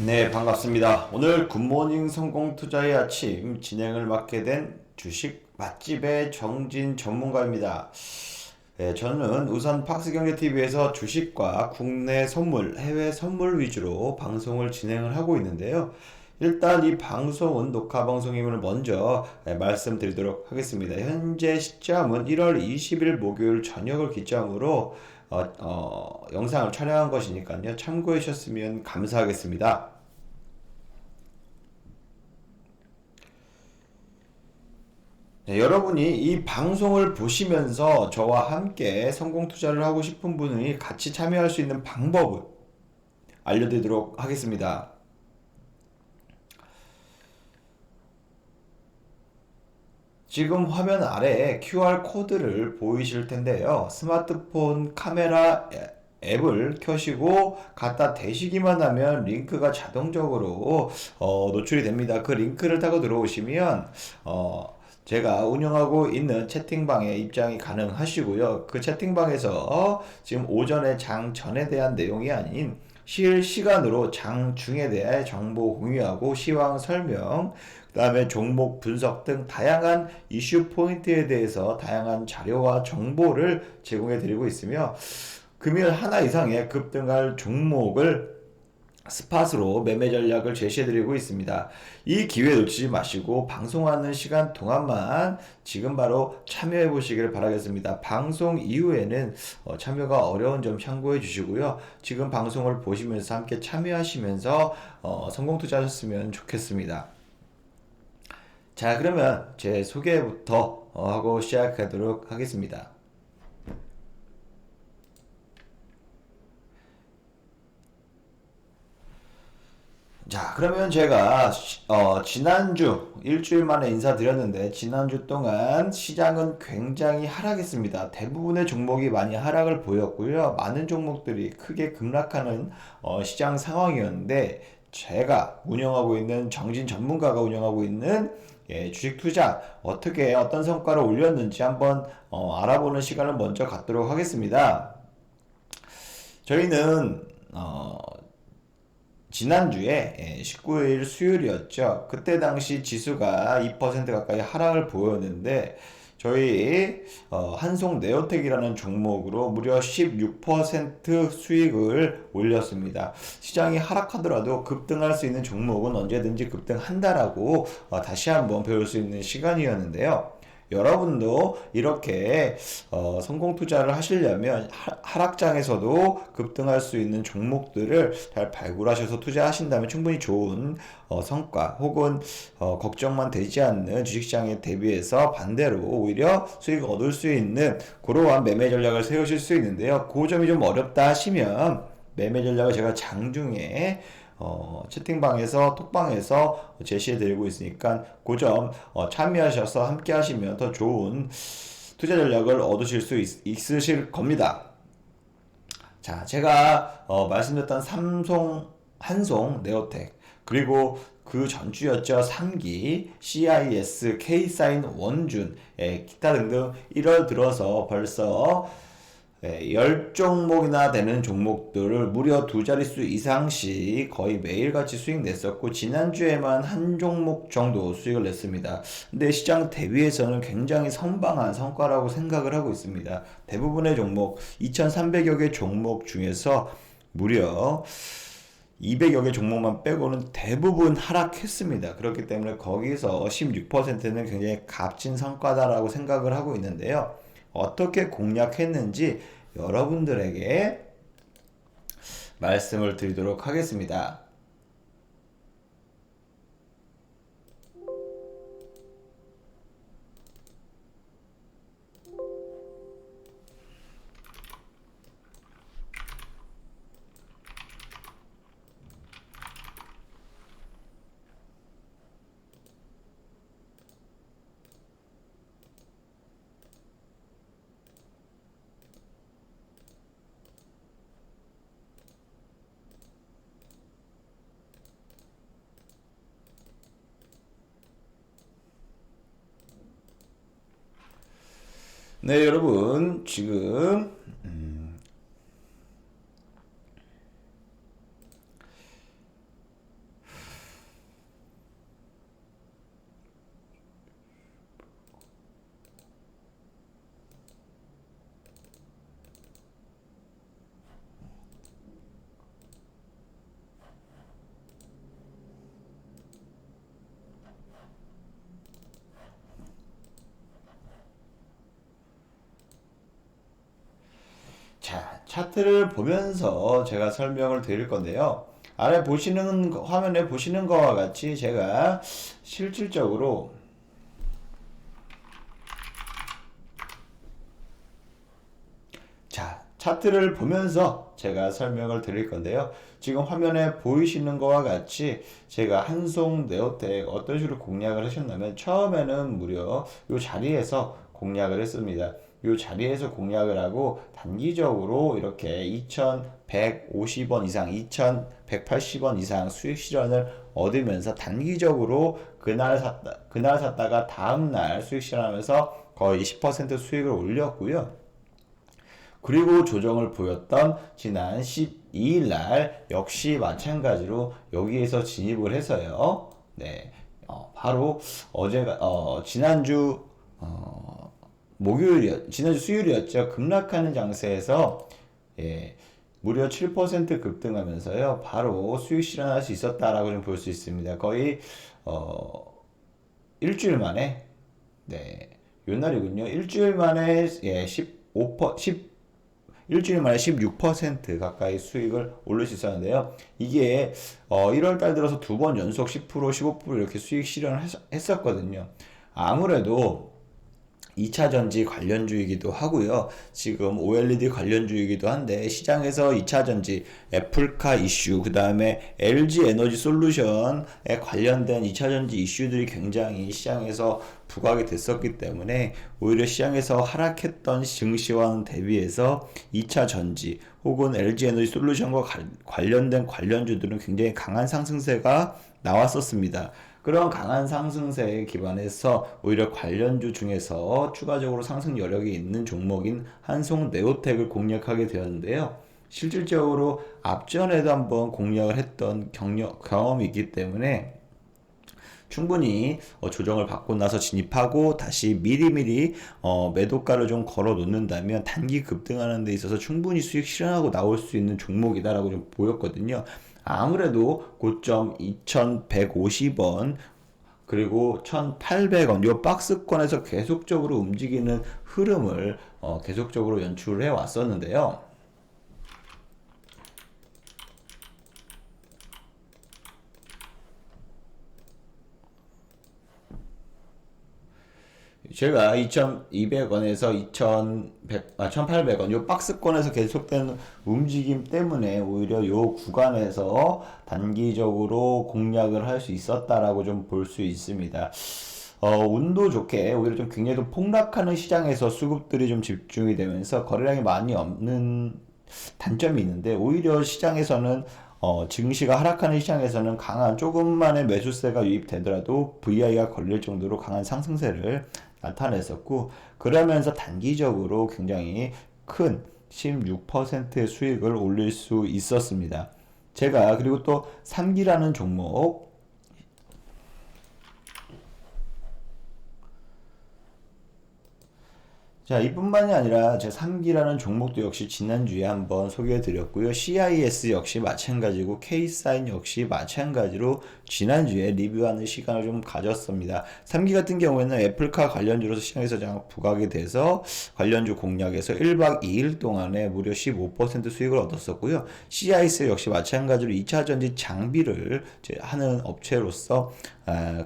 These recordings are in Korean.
네, 반갑습니다. 오늘 굿모닝 성공 투자의 아침 진행을 맡게 된 주식 맛집의 정진 전문가입니다. 네, 저는 우선 팍스경제TV에서 주식과 국내 선물, 해외 선물 위주로 방송을 진행을 하고 있는데요. 일단 이 방송은 녹화 방송임을 먼저 말씀드리도록 하겠습니다. 현재 시점은 1월 20일 목요일 저녁을 기점으로 영상을 촬영한 것이니까요. 참고해 주셨으면 감사하겠습니다. 네, 여러분이 이 방송을 보시면서 저와 함께 성공 투자를 하고 싶은 분이 같이 참여할 수 있는 방법을 알려드리도록 하겠습니다. 지금 화면 아래에 QR 코드를 보이실 텐데요. 스마트폰 카메라 앱을 켜시고 갖다 대시기만 하면 링크가 자동적으로 노출이 됩니다. 그 링크를 타고 들어오시면 제가 운영하고 있는 채팅방에 입장이 가능하시고요. 그 채팅방에서 지금 오전에 장 전에 대한 내용이 아닌 실시간으로 장중에 대해 정보 공유하고 시황 설명, 그 다음에 종목 분석 등 다양한 이슈 포인트에 대해서 다양한 자료와 정보를 제공해 드리고 있으며 금일 하나 이상의 급등할 종목을 스팟으로 매매 전략을 제시해드리고 있습니다. 이 기회 놓치지 마시고 방송하는 시간 동안만 지금 바로 참여해 보시길 바라겠습니다. 방송 이후에는 참여가 어려운 점 참고해 주시고요. 지금 방송을 보시면서 함께 참여하시면서 성공 투자하셨으면 좋겠습니다. 자, 그러면 제 소개부터 하고 시작하도록 하겠습니다. 자, 그러면 제가 지난주 일주일 만에 인사드렸는데 지난주 동안 시장은 굉장히 하락했습니다. 대부분의 종목이 많이 하락을 보였고요. 많은 종목들이 크게 급락하는 시장 상황이었는데 제가 운영하고 있는 정진 전문가가 운영하고 있는 주식 투자 어떻게 어떤 성과를 올렸는지 한번 알아보는 시간을 먼저 갖도록 하겠습니다. 저희는 지난주에 19일 수요일이었죠. 그때 당시 지수가 2% 가까이 하락을 보였는데 저희 한송 네오텍이라는 종목으로 무려 16% 수익을 올렸습니다. 시장이 하락하더라도 급등할 수 있는 종목은 언제든지 급등한다라고 다시 한번 배울 수 있는 시간이었는데요. 여러분도 이렇게 성공 투자를 하시려면 하락장에서도 급등할 수 있는 종목들을 잘 발굴하셔서 투자하신다면 충분히 좋은 성과 혹은 걱정만 되지 않는 주식시장에 대비해서 반대로 오히려 수익을 얻을 수 있는 그러한 매매 전략을 세우실 수 있는데요. 그 점이 좀 어렵다 하시면 매매 전략을 제가 장중에 채팅방에서 톡방에서 제시해 드리고 있으니까 그 점 참여하셔서 함께 하시면 더 좋은 투자 전략을 얻으실 수 있으실 겁니다. 자, 제가 말씀드렸던 삼성, 한송, 네오텍 그리고 그 전주였죠. 3기, CIS, K사인, 원준, 기타 등등 1월 들어서 벌써 10종목이나 되는 종목들을 무려 두 자릿수 이상씩 거의 매일같이 수익 냈었고 지난주에만 한 종목 정도 수익을 냈습니다. 근데 시장 대비해서는 굉장히 선방한 성과라고 생각을 하고 있습니다. 대부분의 종목 2300여 개 종목 중에서 무려 200여 개 종목만 빼고는 대부분 하락했습니다. 그렇기 때문에 거기서 16%는 굉장히 값진 성과다라고 생각을 하고 있는데요. 어떻게 공략했는지 여러분들에게 말씀을 드리도록 하겠습니다. 네, 여러분, 지금 차트를 보면서 제가 설명을 드릴 건데요. 아래 보시는 화면에 보시는 것과 같이 제가 실질적으로 자, 차트를 보면서 제가 설명을 드릴 건데요. 지금 화면에 보이시는 것과 같이 제가 한송 네오텍 어떤 식으로 공략을 하셨냐면 처음에는 무려 이 자리에서 공략을 했습니다. 이 자리에서 공략을 하고 단기적으로 이렇게 2150원 이상, 2180원 이상 수익 실현을 얻으면서 단기적으로 그날 샀다가 다음날 수익 실현하면서 거의 10% 수익을 올렸고요. 그리고 조정을 보였던 지난 12일 날 역시 마찬가지로 여기에서 진입을 해서요. 네. 바로 지난주 지난주 수요일이었죠. 급락하는 장세에서 예, 무려 7% 급등하면서요. 바로 수익 실현할 수 있었다라고 좀 볼 수 있습니다. 거의 일주일 만에 네. 요 날이군요. 일주일 만에 15, 10 일주일 만에 16% 가까이 수익을 올릴 수 있었는데요. 이게 1월 달 들어서 두 번 연속 10%, 15% 이렇게 수익 실현을 했었거든요. 아무래도 2차 전지 관련주이기도 하고요. 지금 OLED 관련주이기도 한데 시장에서 2차 전지 애플카 이슈, 그 다음에 LG 에너지 솔루션에 관련된 2차 전지 이슈들이 굉장히 시장에서 부각이 됐었기 때문에 오히려 시장에서 하락했던 증시와는 대비해서 2차 전지 혹은 LG 에너지 솔루션과 관련된 관련주들은 굉장히 강한 상승세가 나왔었습니다. 그런 강한 상승세에 기반해서 오히려 관련주 중에서 추가적으로 상승 여력이 있는 종목인 한송 네오텍을 공략하게 되었는데요. 실질적으로 앞전에도 한번 공략을 했던 경험이 있기 때문에 충분히 조정을 받고 나서 진입하고 다시 미리미리 매도가를 좀 걸어 놓는다면 단기 급등하는 데 있어서 충분히 수익 실현하고 나올 수 있는 종목이다라고 좀 보였거든요. 아무래도 고점 2150원 그리고 1800원 요 박스권에서 계속적으로 움직이는 흐름을 계속적으로 연출을 해 왔었는데요. 제가 2200원에서 1800원 요 박스권에서 계속되는 움직임 때문에 오히려 요 구간에서 단기적으로 공략을 할 수 있었다라고 좀 볼 수 있습니다. 운도 좋게 오히려 좀 굉장히 좀 폭락하는 시장에서 수급들이 좀 집중이 되면서 거래량이 많이 없는 단점이 있는데 오히려 시장에서는 증시가 하락하는 시장에서는 강한 조금만의 매수세가 유입되더라도 VI가 걸릴 정도로 강한 상승세를 나타냈었고 그러면서 단기적으로 굉장히 큰 16%의 수익을 올릴 수 있었습니다. 제가 그리고 또 3기라는 종목 자, 이뿐만이 아니라 제 3기라는 종목도 역시 지난주에 한번 소개해 드렸고요. CIS 역시 마찬가지고 K사인 역시 마찬가지로 지난주에 리뷰하는 시간을 좀 가졌습니다. 3기 같은 경우에는 애플카 관련주로서 시장에서 장 부각이 돼서 관련주 공략에서 1박 2일 동안에 무려 15% 수익을 얻었었고요. CIS 역시 마찬가지로 2차 전지 장비를 하는 업체로서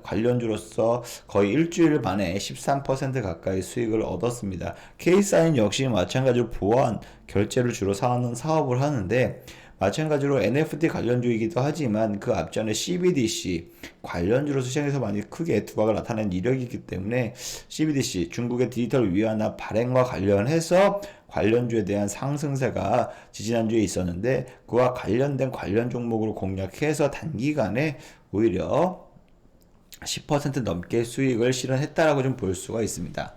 관련주로서 거의 일주일 만에 13% 가까이 수익을 얻었습니다. K사인 역시 마찬가지로 보안 결제를 주로 사는 사업을 하는데 마찬가지로 NFT 관련주이기도 하지만 그 앞전에 CBDC 관련주로 시장에서 많이 크게 두각을 나타낸 이력이 있기 때문에 CBDC 중국의 디지털 위안화 발행과 관련해서 관련주에 대한 상승세가 지지난주에 있었는데 그와 관련된 관련 종목으로 공략해서 단기간에 오히려 10% 넘게 수익을 실현했다라고 좀 볼 수가 있습니다.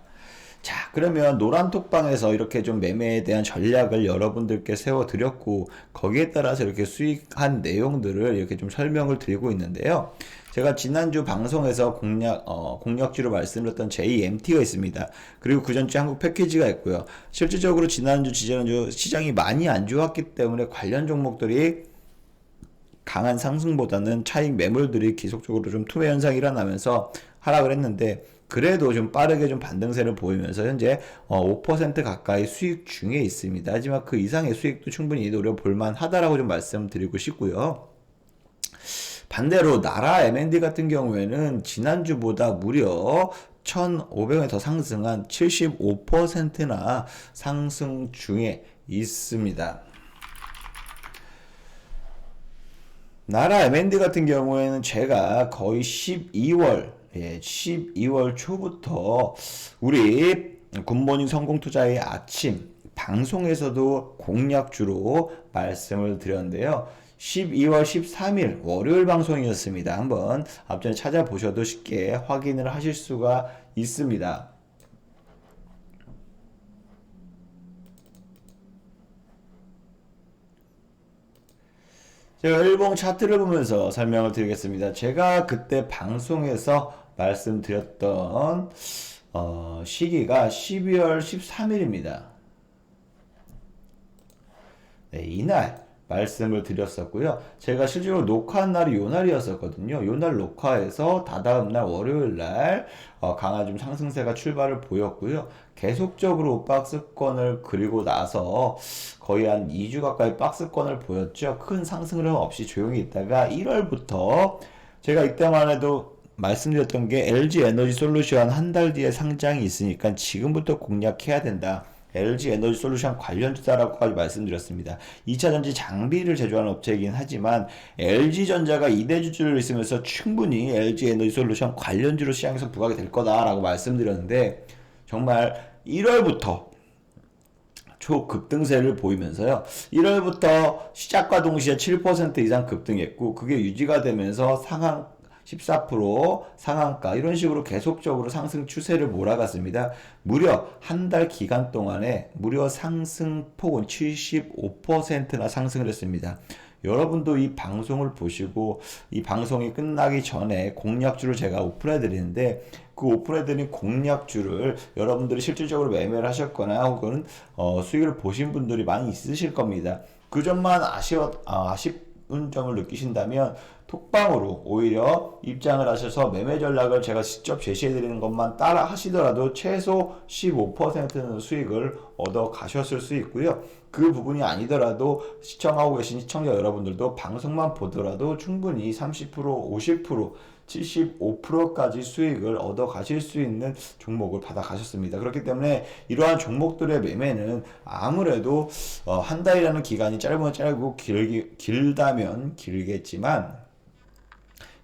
자, 그러면 노란톡방에서 이렇게 좀 매매에 대한 전략을 여러분들께 세워드렸고 거기에 따라서 이렇게 수익한 내용들을 이렇게 좀 설명을 드리고 있는데요. 제가 지난주 방송에서 공략주로 말씀드렸던 JMT가 있습니다. 그리고 그 전주 한국 패키지가 있고요. 실질적으로 지난주 시장이 많이 안 좋았기 때문에 관련 종목들이 강한 상승보다는 차익 매물들이 계속적으로 좀 투매 현상이 일어나면서 하락을 했는데 그래도 좀 빠르게 좀 반등세를 보이면서 현재 5% 가까이 수익 중에 있습니다. 하지만 그 이상의 수익도 충분히 노려볼 만하다라고 좀 말씀드리고 싶고요. 반대로 나라 M&D 같은 경우에는 지난주보다 무려 1,500원 더 상승한 75%나 상승 중에 있습니다. 나라 M&D 같은 경우에는 제가 거의 12월 초부터 우리 굿모닝 성공투자의 아침 방송에서도 공략주로 말씀을 드렸는데요. 12월 13일 월요일 방송이었습니다. 한번 앞전에 찾아보셔도 쉽게 확인을 하실 수가 있습니다. 제가 일봉 차트를 보면서 설명을 드리겠습니다. 제가 그때 방송에서 말씀드렸던 시기가 12월 13일입니다. 네, 이날 말씀을 드렸었고요. 제가 실제로 녹화한 날이 요 날이었었거든요. 요 날 녹화해서 다다음 날 월요일 날 강한 좀 상승세가 출발을 보였고요. 계속적으로 박스권을 그리고 나서 거의 한 2주 가까이 박스권을 보였죠. 큰 상승 흐름 없이 조용히 있다가 1월부터 제가 이때만 해도 말씀드렸던 게 LG 에너지 솔루션 한 달 뒤에 상장이 있으니까 지금부터 공략해야 된다. LG 에너지 솔루션 관련주다라고까지 말씀드렸습니다. 2차전지 장비를 제조하는 업체이긴 하지만 LG전자가 2대 주주를 있으면서 충분히 LG 에너지 솔루션 관련주로 시장에서 부각이 될 거다라고 말씀드렸는데 정말 1월부터 초급등세를 보이면서요. 1월부터 시작과 동시에 7% 이상 급등했고 그게 유지가 되면서 상한 14% 상한가 이런 식으로 계속적으로 상승 추세를 몰아갔습니다. 무려 한 달 기간 동안에 무려 상승폭은 75%나 상승을 했습니다. 여러분도 이 방송을 보시고 이 방송이 끝나기 전에 공략주를 제가 오픈해 드리는데 그 오픈해 드린 공략주를 여러분들이 실질적으로 매매를 하셨거나 혹은 수익을 보신 분들이 많이 있으실 겁니다. 그 점만 아쉬운 점을 느끼신다면 톡방으로 오히려 입장을 하셔서 매매 전략을 제가 직접 제시해 드리는 것만 따라 하시더라도 최소 15%는 수익을 얻어 가셨을 수 있고요. 그 부분이 아니더라도 시청하고 계신 시청자 여러분들도 방송만 보더라도 충분히 30%, 50%, 75%까지 수익을 얻어 가실 수 있는 종목을 받아 가셨습니다. 그렇기 때문에 이러한 종목들의 매매는 아무래도 한 달이라는 기간이 짧으면 짧고 길다면 길겠지만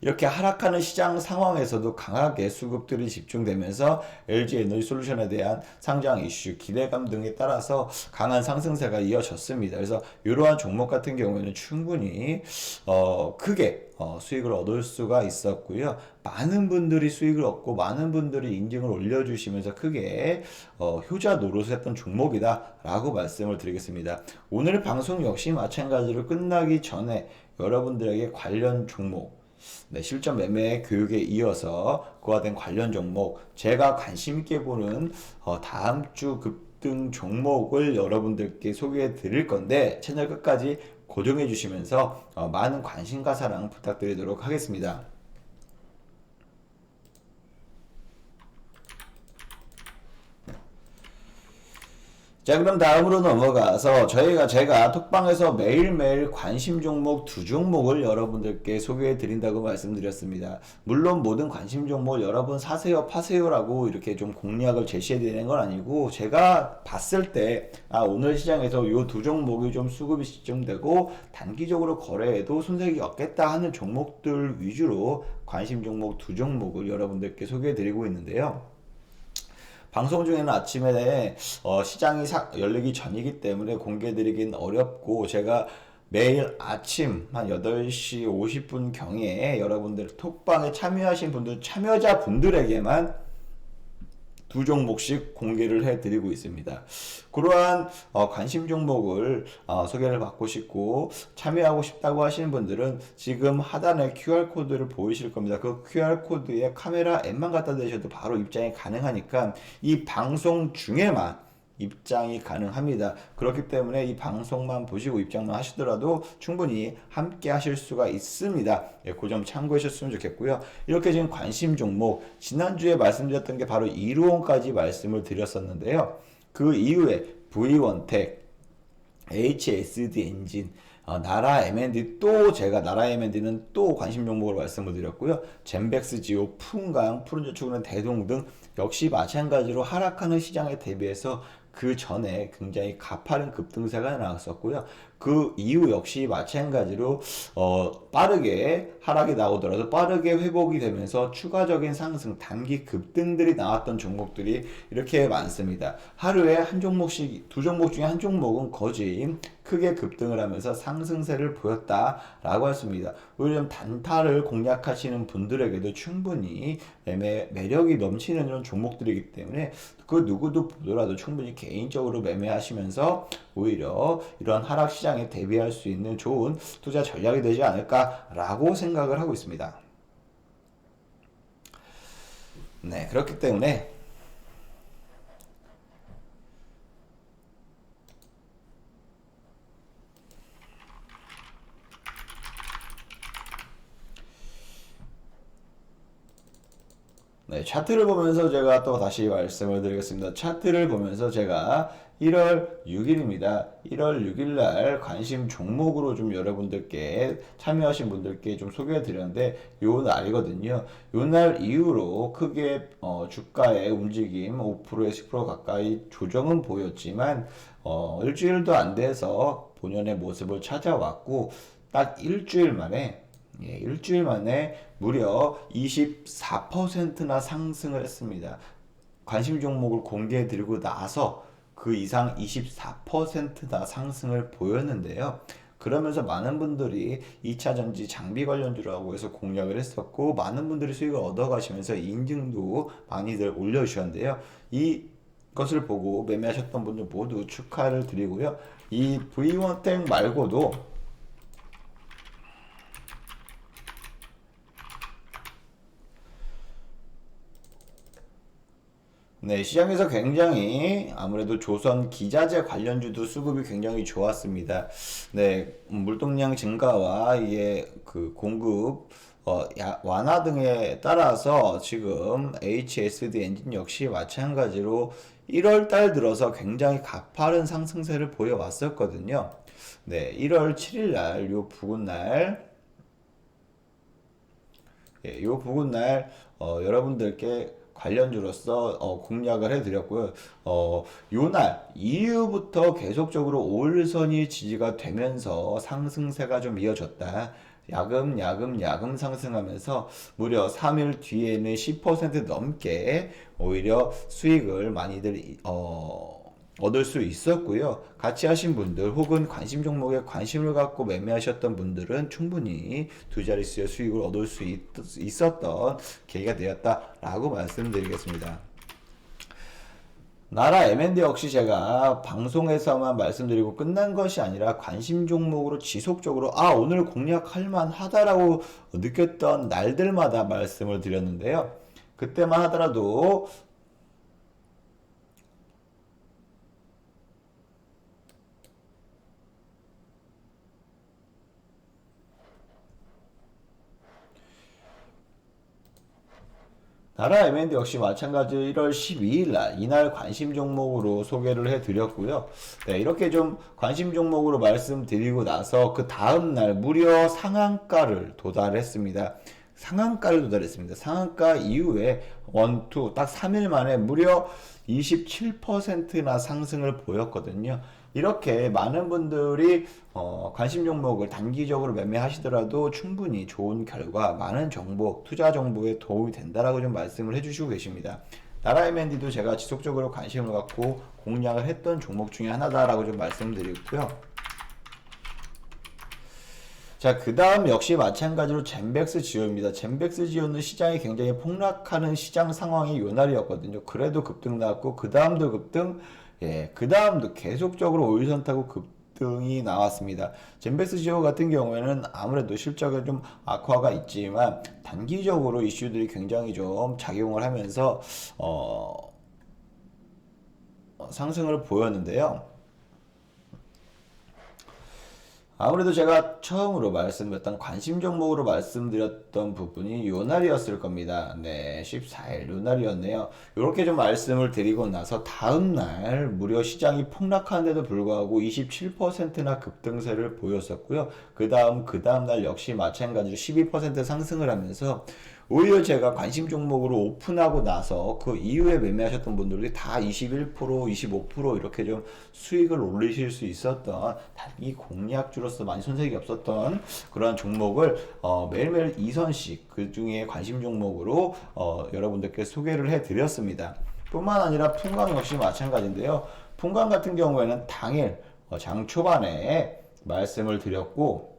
이렇게 하락하는 시장 상황에서도 강하게 수급들이 집중되면서 LG 에너지 솔루션에 대한 상장 이슈, 기대감 등에 따라서 강한 상승세가 이어졌습니다. 그래서 이러한 종목 같은 경우에는 충분히 크게 수익을 얻을 수가 있었고요. 많은 분들이 수익을 얻고 많은 분들이 인증을 올려주시면서 크게 효자 노릇을 했던 종목이다 라고 말씀을 드리겠습니다. 오늘 방송 역시 마찬가지로 끝나기 전에 여러분들에게 관련 종목 네, 실전 매매 교육에 이어서 그와 된 관련 종목 제가 관심 있게 보는 다음 주 급등 종목을 여러분들께 소개해 드릴 건데 채널 끝까지 고정해 주시면서 많은 관심과 사랑 부탁드리도록 하겠습니다. 자, 그럼 다음으로 넘어가서 제가 톡방에서 매일매일 관심 종목 두 종목을 여러분들께 소개해 드린다고 말씀드렸습니다. 물론 모든 관심 종목을 여러분 사세요, 파세요라고 이렇게 좀 공략을 제시해 드리는 건 아니고 제가 봤을 때 오늘 시장에서 이 두 종목이 좀 수급이 집중되고 단기적으로 거래해도 손색이 없겠다 하는 종목들 위주로 관심 종목 두 종목을 여러분들께 소개해 드리고 있는데요. 방송 중에는 아침에 시장이 열리기 전이기 때문에 공개드리긴 어렵고 제가 매일 아침 한 8시 50분 경에 여러분들 톡방에 참여하신 분들 참여자분들에게만 두 종목씩 공개를 해드리고 있습니다. 그러한 관심 종목을 소개를 받고 싶고 참여하고 싶다고 하시는 분들은 지금 하단에 QR코드를 보이실 겁니다. 그 QR코드에 카메라 앱만 갖다 대셔도 바로 입장이 가능하니까 이 방송 중에만 입장이 가능합니다. 그렇기 때문에 이 방송만 보시고 입장만 하시더라도 충분히 함께 하실 수가 있습니다. 예, 그 점 참고해 주셨으면 좋겠고요. 이렇게 지금 관심 종목, 지난주에 말씀드렸던 게 바로 이루온까지 말씀을 드렸었는데요. 그 이후에 V1텍, HSD 엔진, 나라 M&D 또 제가 나라 M&D는 또 관심 종목으로 말씀을 드렸고요. 젠백스 지오, 풍강, 푸른저축은행, 대동 등 역시 마찬가지로 하락하는 시장에 대비해서 그 전에 굉장히 가파른 급등세가 나왔었고요. 그 이후 역시 마찬가지로 빠르게 하락이 나오더라도 빠르게 회복이 되면서 추가적인 상승, 단기 급등들이 나왔던 종목들이 이렇게 많습니다. 하루에 한 종목씩, 두 종목 중에 한 종목은 거의 크게 급등을 하면서 상승세를 보였다라고 했습니다. 오히려 단타를 공략하시는 분들에게도 충분히 매력이 넘치는 이런 종목들이기 때문에 그 누구도 보더라도 충분히 개인적으로 매매하시면서 오히려 이런 하락 시장에 대비할 수 있는 좋은 투자 전략이 되지 않을까라고 생각을 하고 있습니다. 네, 그렇기 때문에 네, 차트를 보면서 제가 또 다시 말씀을 드리겠습니다. 차트를 보면서 제가 1월 6일입니다. 1월 6일 날 관심 종목으로 좀 여러분들께 참여하신 분들께 좀 소개해 드렸는데 요 날이거든요. 요 날 이후로 크게 주가의 움직임 5%에 10% 가까이 조정은 보였지만 일주일도 안 돼서 본연의 모습을 찾아왔고 딱 일주일 만에 일주일 만에 무려 24%나 상승을 했습니다. 관심 종목을 공개해 드리고 나서 그 이상 24%나 상승을 보였는데요. 그러면서 많은 분들이 2차전지 장비 관련주라고 해서 공략을 했었고 많은 분들이 수익을 얻어 가시면서 인증도 많이들 올려주셨는데요. 이것을 보고 매매하셨던 분들 모두 축하를 드리고요. 이 V1땡 말고도 네, 시장에서 굉장히 아무래도 조선 기자재 관련주도 수급이 굉장히 좋았습니다. 네, 물동량 증가와 이게 그 공급 완화 등에 따라서 지금 HSD 엔진 역시 마찬가지로 1월 달 들어서 굉장히 가파른 상승세를 보여왔었거든요. 네, 1월 7일 날, 요 부근 날, 예, 요 부근 날 여러분들께 관련주로서 공략을 해드렸고요. 요날 이후부터 계속적으로 5일선이 지지가 되면서 상승세가 좀 이어졌다. 야금 상승하면서 무려 3일 뒤에는 10% 넘게 오히려 수익을 많이들 얻을 수 있었고요. 같이 하신 분들 혹은 관심 종목에 관심을 갖고 매매하셨던 분들은 충분히 두 자릿수의 수익을 얻을 수 있었던 계기가 되었다라고 말씀드리겠습니다. 나라 M&D 역시 제가 방송에서만 말씀드리고 끝난 것이 아니라 관심 종목으로 지속적으로 오늘 공략할 만하다라고 느꼈던 날들마다 말씀을 드렸는데요. 그때만 하더라도 나라 M&D 역시 마찬가지로 1월 12일 날 이날 관심 종목으로 소개를 해드렸고요. 네, 이렇게 좀 관심 종목으로 말씀드리고 나서 그 다음 날 무려 상한가를 도달했습니다. 상한가 이후에 원투 딱 3일 만에 무려 27%나 상승을 보였거든요. 이렇게 많은 분들이 관심 종목을 단기적으로 매매하시더라도 충분히 좋은 결과, 많은 정보, 투자 정보에 도움이 된다라고 좀 말씀을 해주시고 계십니다. 나라 M&D도 제가 지속적으로 관심을 갖고 공략을 했던 종목 중에 하나다라고 좀 말씀드리고요. 자, 그 다음 역시 마찬가지로 젠백스 지오입니다. 젠백스 지오는 시장이 굉장히 폭락하는 시장 상황이 요 날이었거든요. 그래도 급등 나왔고, 그 다음도 급등, 그 다음도 계속적으로 5일선 타고 급등이 나왔습니다. 젠백스 지오 같은 경우에는 아무래도 실적에 좀 악화가 있지만, 단기적으로 이슈들이 굉장히 좀 작용을 하면서, 상승을 보였는데요. 아무래도 제가 처음으로 말씀드렸던 관심 종목으로 말씀드렸던 부분이 요날이었을 겁니다. 네, 14일 요날이었네요. 이렇게 좀 말씀을 드리고 나서 다음날 무려 시장이 폭락하는데도 불구하고 27%나 급등세를 보였었고요. 그 다음날 역시 마찬가지로 12% 상승을 하면서 오히려 제가 관심 종목으로 오픈하고 나서 그 이후에 매매하셨던 분들이 다 21%, 25% 이렇게 좀 수익을 올리실 수 있었던 단기 공략주로서 많이 손색이 없었던 그러한 종목을 매일매일 2선씩 그 중에 관심 종목으로 여러분들께 소개를 해드렸습니다. 뿐만 아니라 풍광 역시 마찬가지인데요. 풍광 같은 경우에는 당일 장 초반에 말씀을 드렸고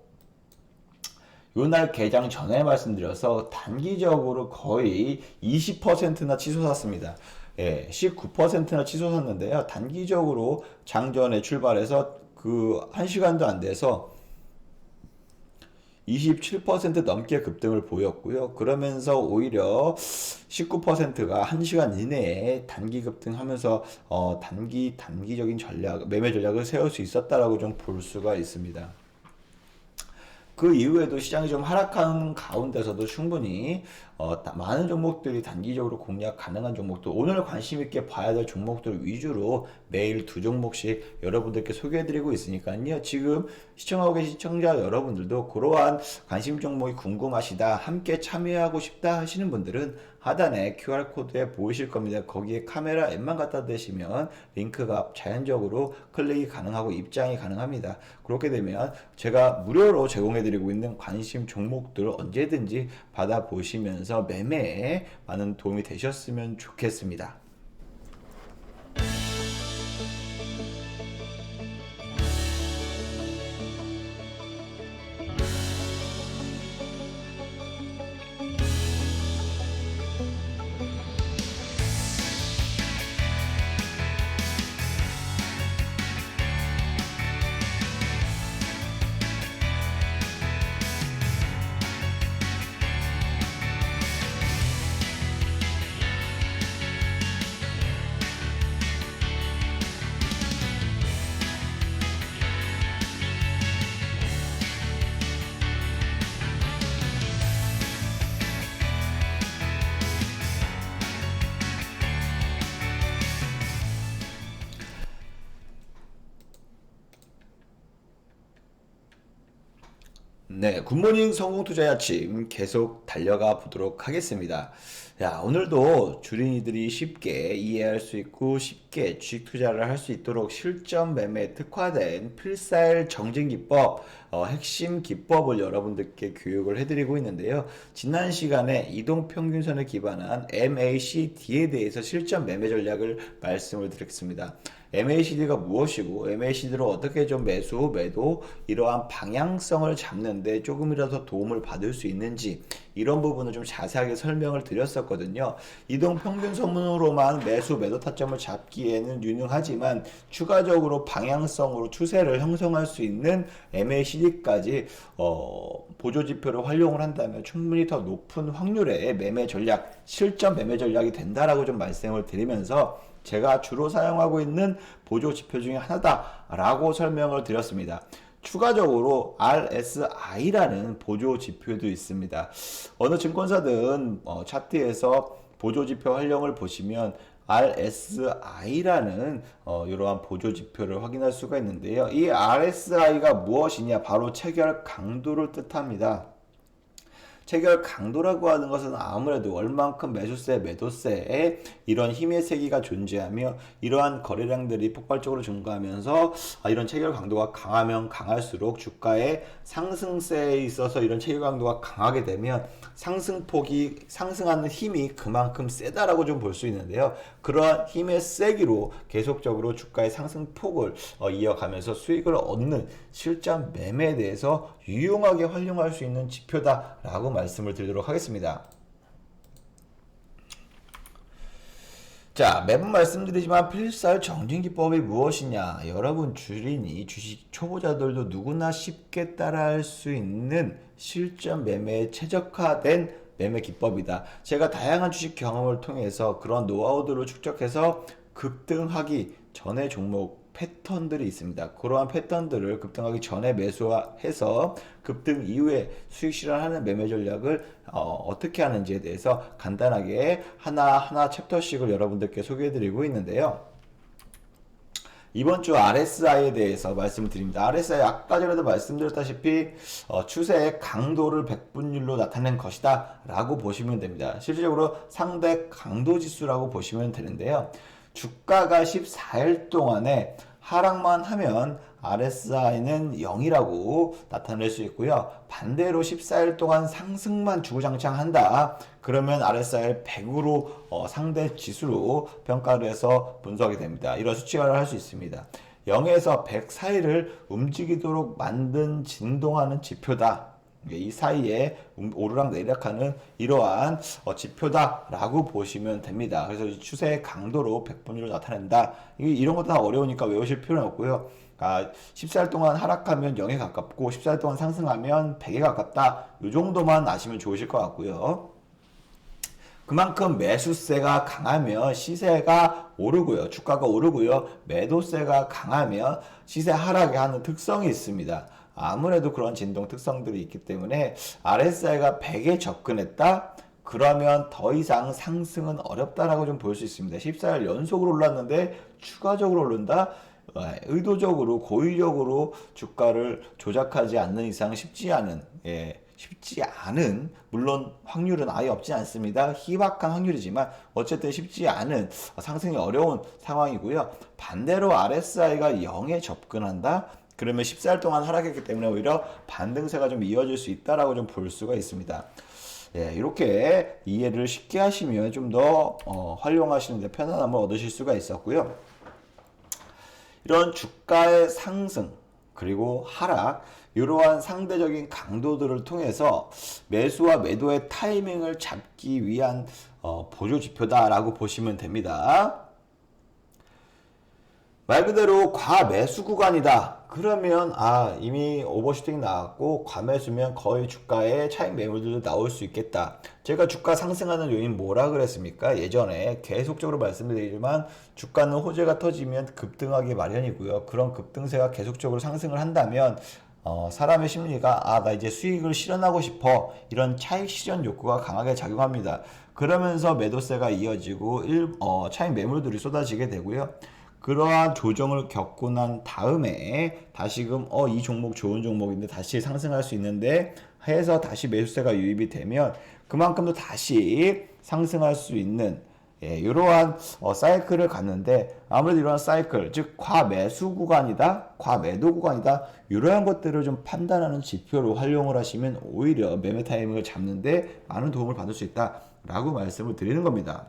요날 개장 전에 말씀드려서 단기적으로 거의 20%나 치솟았습니다. 예, 19%나 치솟았는데요. 단기적으로 장전에 출발해서 그 1시간도 안 돼서 27% 넘게 급등을 보였고요. 그러면서 오히려 19%가 1시간 이내에 단기 급등하면서 단기적인 매매 전략을 세울 수 있었다라고 좀 볼 수가 있습니다. 그 이후에도 시장이 좀 하락하는 가운데서도 충분히 많은 종목들이 단기적으로 공략 가능한 종목도 오늘 관심 있게 봐야 될 종목들 위주로 매일 2종목씩 여러분들께 소개해드리고 있으니까요. 지금 시청하고 계신 시청자 여러분들도 그러한 관심 종목이 궁금하시다, 함께 참여하고 싶다 하시는 분들은 하단에 QR코드에 보이실 겁니다. 거기에 카메라 앱만 갖다 대시면 링크가 자연적으로 클릭이 가능하고 입장이 가능합니다. 그렇게 되면 제가 무료로 제공해드리고 있는 관심 종목들 언제든지 받아보시면서 매매에 많은 도움이 되셨으면 좋겠습니다. 네, 굿모닝 성공투자의 아침 계속 달려가 보도록 하겠습니다. 야, 오늘도 주린이들이 쉽게 이해할 수 있고 쉽게 주식 투자를 할 수 있도록 실전 매매 특화된 필살 정진 기법, 핵심 기법을 여러분들께 교육을 해드리고 있는데요. 지난 시간에 이동평균선에 기반한 MACD에 대해서 실전 매매 전략을 말씀을 드렸습니다. MACD가 무엇이고 MACD로 어떻게 좀 매수, 매도 이러한 방향성을 잡는데 조금이라도 도움을 받을 수 있는지 이런 부분을 좀 자세하게 설명을 드렸었거든요. 이동평균선으로만 매수, 매도 타점을 잡기에는 유능하지만 추가적으로 방향성으로 추세를 형성할 수 있는 MACD까지 보조지표를 활용을 한다면 충분히 더 높은 확률의 매매 전략, 실전 매매 전략이 된다라고 좀 말씀을 드리면서 제가 주로 사용하고 있는 보조 지표 중에 하나다라고 설명을 드렸습니다. 추가적으로 RSI라는 보조 지표도 있습니다. 어느 증권사든 차트에서 보조 지표 활용을 보시면 RSI라는 이러한 보조 지표를 확인할 수가 있는데요. 이 RSI가 무엇이냐? 바로 체결 강도를 뜻합니다. 체결 강도라고 하는 것은 아무래도 얼만큼 매수세, 매도세에 이런 힘의 세기가 존재하며 이러한 거래량들이 폭발적으로 증가하면서 이런 체결 강도가 강하면 강할수록 주가의 상승세에 있어서 이런 체결 강도가 강하게 되면 상승폭이 상승하는 힘이 그만큼 세다라고 좀 볼 수 있는데요. 그러한 힘의 세기로 계속적으로 주가의 상승폭을 이어가면서 수익을 얻는 실전 매매에 대해서 유용하게 활용할 수 있는 지표다라고 말씀을 드리도록 하겠습니다. 자, 매번 말씀드리지만 필살 정진기법이 무엇이냐? 여러분 주린이 주식 초보자들도 누구나 쉽게 따라할 수 있는 실전 매매에 최적화된 매매 기법이다. 제가 다양한 주식 경험을 통해서 그런 노하우들을 축적해서 급등하기 전의 종목 패턴들이 있습니다. 그러한 패턴들을 급등하기 전에 매수해서 급등 이후에 수익 실현하는 매매 전략을 어떻게 하는지에 대해서 간단하게 하나하나 챕터씩을 여러분들께 소개해드리고 있는데요. 이번 주 RSI에 대해서 말씀드립니다. RSI 아까 전에도 말씀드렸다시피 추세의 강도를 백분율로 나타낸 것이다 라고 보시면 됩니다. 실질적으로 상대 강도 지수라고 보시면 되는데요. 주가가 14일 동안에 하락만 하면 RSI는 0이라고 나타낼 수 있고요. 반대로 14일 동안 상승만 주구장창한다. 그러면 RSI를 100으로 상대 지수로 평가를 해서 분석이 됩니다. 이런 수치화를 할 수 있습니다. 0에서 100 사이를 움직이도록 만든 진동하는 지표다. 이 사이에 오르락 내리락하는 이러한 지표다라고 보시면 됩니다. 그래서 추세의 강도로 백분율로 나타낸다. 이런 것도 다 어려우니까 외우실 필요는 없고요. 14일 동안 하락하면 0에 가깝고 14일 동안 상승하면 100에 가깝다. 이 정도만 아시면 좋으실 것 같고요. 그만큼 매수세가 강하면 시세가 오르고요. 주가가 오르고요. 매도세가 강하면 시세 하락이 하는 특성이 있습니다. 아무래도 그런 진동 특성들이 있기 때문에 RSI가 100에 접근했다? 그러면 더 이상 상승은 어렵다라고 좀 볼 수 있습니다. 14일 연속으로 올랐는데 추가적으로 오른다? 의도적으로 고의적으로 주가를 조작하지 않는 이상 쉽지 않은 물론 확률은 아예 없지 않습니다. 희박한 확률이지만 어쨌든 쉽지 않은 상승이 어려운 상황이고요. 반대로 RSI가 0에 접근한다? 그러면 14일 동안 하락했기 때문에 오히려 반등세가 좀 이어질 수 있다라고 좀 볼 수가 있습니다. 이렇게 이해를 쉽게 하시면 좀 더 활용하시는데 편안함을 얻으실 수가 있었고요. 이런 주가의 상승 그리고 하락 이러한 상대적인 강도들을 통해서 매수와 매도의 타이밍을 잡기 위한 보조 지표다라고 보시면 됩니다. 말 그대로 과매수 구간이다. 그러면 이미 오버슈팅 나왔고 과매수면 거의 주가에 차익 매물들도 나올 수 있겠다. 제가 주가 상승하는 요인 뭐라 그랬습니까? 예전에 계속적으로 말씀드리지만 주가는 호재가 터지면 급등하기 마련이고요. 그런 급등세가 계속적으로 상승을 한다면 사람의 심리가 나 이제 수익을 실현하고 싶어 이런 차익 실현 욕구가 강하게 작용합니다. 그러면서 매도세가 이어지고 차익 매물들이 쏟아지게 되고요. 그러한 조정을 겪고 난 다음에 다시금 이 종목 좋은 종목인데 다시 상승할 수 있는데 해서 다시 매수세가 유입이 되면 그만큼 더 다시 상승할 수 있는 이러한 사이클을 갔는데 아무래도 이러한 사이클 즉 과매수 구간이다 과매도 구간이다 이러한 것들을 좀 판단하는 지표로 활용을 하시면 오히려 매매 타이밍을 잡는데 많은 도움을 받을 수 있다 라고 말씀을 드리는 겁니다.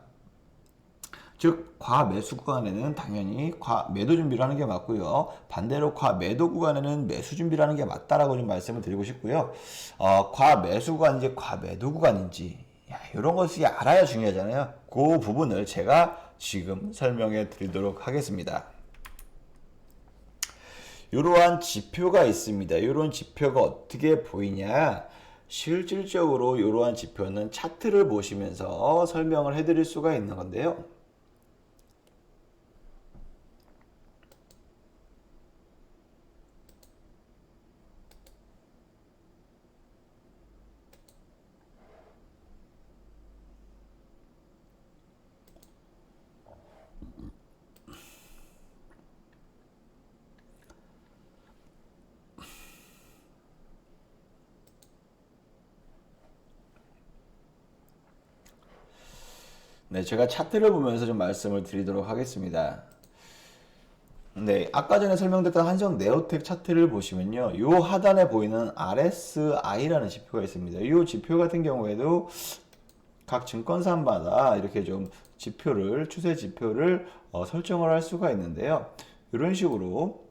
즉 과매수 구간에는 당연히 과매도 준비를 하는 게 맞고요. 반대로 과매도 구간에는 매수 준비를 하는 게 맞다라고 좀 말씀을 드리고 싶고요. 과매수 구간인지 과매도 구간인지 이런 것이 알아야 중요하잖아요. 그 부분을 제가 지금 설명해 드리도록 하겠습니다. 이러한 지표가 있습니다. 이런 지표가 어떻게 보이냐? 실질적으로 이러한 지표는 차트를 보시면서 설명을 해드릴 수가 있는 건데요. 네, 제가 차트를 보면서 좀 말씀을 드리도록 하겠습니다. 네, 아까 전에 설명드렸던 한성 네오텍 차트를 보시면요. 요 하단에 보이는 RSI라는 지표가 있습니다. 이 지표 같은 경우에도 각 증권사마다 이렇게 좀 지표를, 추세 지표를 설정을 할 수가 있는데요. 이런 식으로